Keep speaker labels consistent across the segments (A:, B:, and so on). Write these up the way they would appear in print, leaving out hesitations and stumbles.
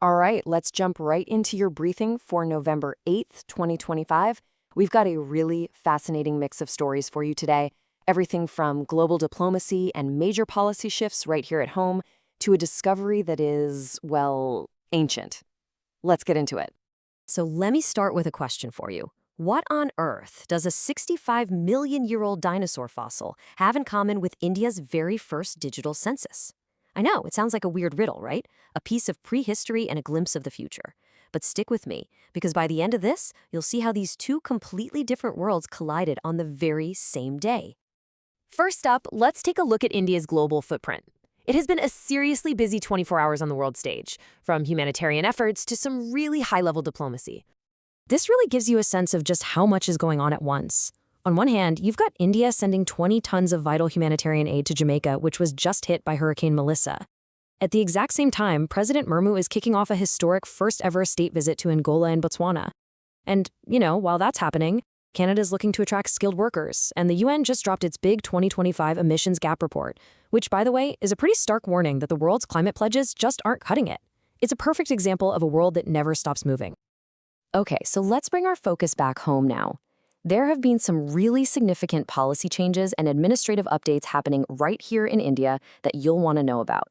A: All right, let's jump right into your briefing for November 8th, 2025. We've got a really fascinating mix of stories for you today. Everything from global diplomacy and major policy shifts right here at home to a discovery that is, well, ancient. Let's get into it. So let me start with a question for you. What on earth does a 65 million year old dinosaur fossil have in common with India's very first digital census? I know, it sounds like a weird riddle, right? A piece of prehistory and a glimpse of the future. But stick with me, because by the end of this, you'll see how these two completely different worlds collided on the very same day. First up, let's take a look at India's global footprint. It has been a seriously busy 24 hours on the world stage, from humanitarian efforts to some really high-level diplomacy. This really gives you a sense of just how much is going on at once. On one hand, you've got India sending 20 tons of vital humanitarian aid to Jamaica, which was just hit by Hurricane Melissa. At the exact same time, President Murmu is kicking off a historic first-ever state visit to Angola and Botswana. And, while that's happening, Canada's looking to attract skilled workers, and the UN just dropped its big 2025 emissions gap report, which, by the way, is a pretty stark warning that the world's climate pledges just aren't cutting it. It's a perfect example of a world that never stops moving. Okay, so let's bring our focus back home now. There have been some really significant policy changes and administrative updates happening right here in India that you'll want to know about.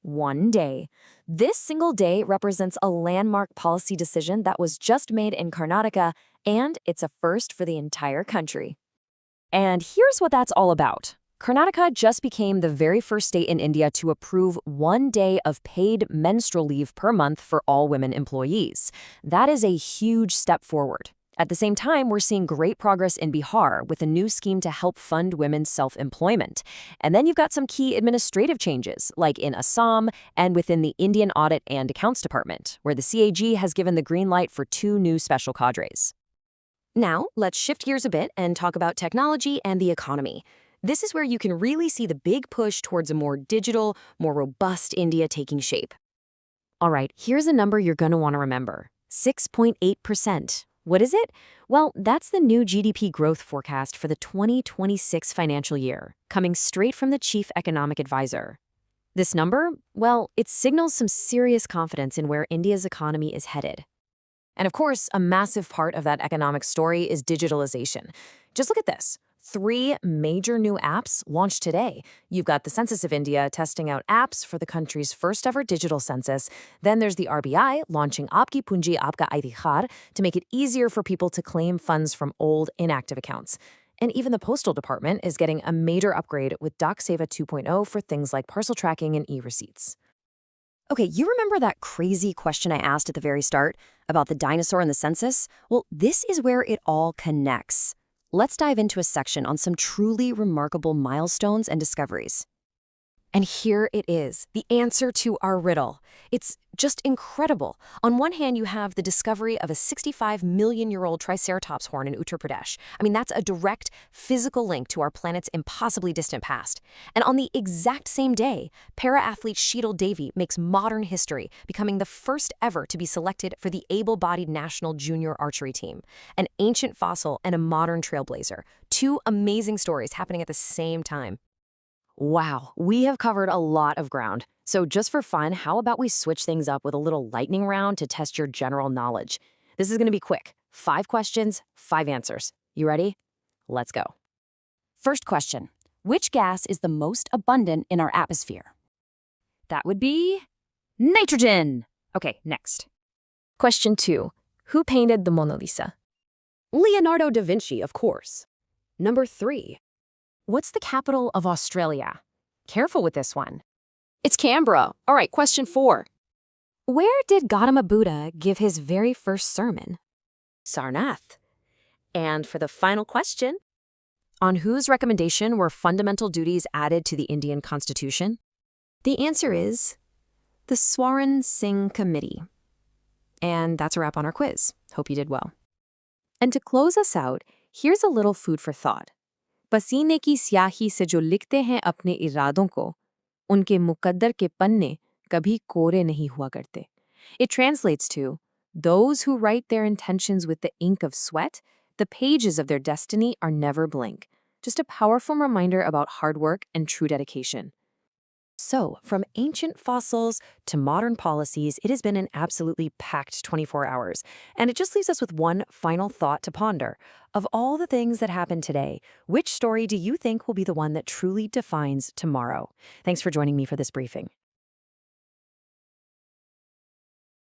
A: One day. This single day represents a landmark policy decision that was just made in Karnataka, and it's a first for the entire country. And here's what that's all about. Karnataka just became the very first state in India to approve 1 day of paid menstrual leave per month for all women employees. That is a huge step forward. At the same time, we're seeing great progress in Bihar with a new scheme to help fund women's self-employment. And then you've got some key administrative changes, like in Assam and within the Indian Audit and Accounts Department, where the CAG has given the green light for 2 new special cadres. Now, let's shift gears a bit and talk about technology and the economy. This is where you can really see the big push towards a more digital, more robust India taking shape. All right, here's a number you're going to want to remember. 6.8%. What is it? Well, that's the new GDP growth forecast for the 2026 financial year, coming straight from the chief economic advisor. This number, well, it signals some serious confidence in where India's economy is headed. And of course, a massive part of that economic story is digitalization. Just look at this. 3 major new apps launched today. You've got the Census of India testing out apps for the country's first ever digital census. Then there's the RBI launching Aapki Punji Aapka Adhikar to make it easier for people to claim funds from old, inactive accounts. And even the Postal Department is getting a major upgrade with Dak Seva 2.0 for things like parcel tracking and e-receipts. Okay, you remember that crazy question I asked at the very start about the dinosaur and the census? Well, this is where it all connects. Let's dive into a section on some truly remarkable milestones and discoveries. And here it is, the answer to our riddle. It's just incredible. On one hand, you have the discovery of a 65 million year old Triceratops horn in Uttar Pradesh. I mean, that's a direct physical link to our planet's impossibly distant past. And on the exact same day, para-athlete Sheetal Devi makes modern history, becoming the first ever to be selected for the able-bodied national junior archery team. An ancient fossil and a modern trailblazer. 2 amazing stories happening at the same time. Wow, we have covered a lot of ground. So just for fun, how about we switch things up with a little lightning round to test your general knowledge? This is going to be quick. 5 questions, 5 answers. You ready? Let's go. First question. Which gas is the most abundant in our atmosphere? That would be nitrogen. Okay, next. Question 2. Who painted the Mona Lisa?
B: Leonardo da Vinci, of course. Number 3.
A: What's the capital of Australia? Careful with this one.
B: It's Canberra. All right, question 4.
A: Where did Gautama Buddha give his very first sermon?
B: Sarnath. And for the final question,
A: on whose recommendation were fundamental duties added to the Indian Constitution? The answer is the Swaran Singh Committee. And that's a wrap on our quiz. Hope you did well. And to close us out, here's a little food for thought. पसीने की स्याही से जो लिखते हैं अपने इरादों को, उनके मुकद्दर के पन्ने कभी कोरे नहीं हुआ करते. It translates to, those who write their intentions with the ink of sweat, the pages of their destiny are never blank. Just a powerful reminder about hard work and true dedication.
B: So, from ancient fossils to modern policies, it has been an absolutely packed 24 hours. And it just leaves us with one final thought to ponder. Of all the things that happen today, which story do you think will be the one that truly defines tomorrow? Thanks for joining me for this briefing.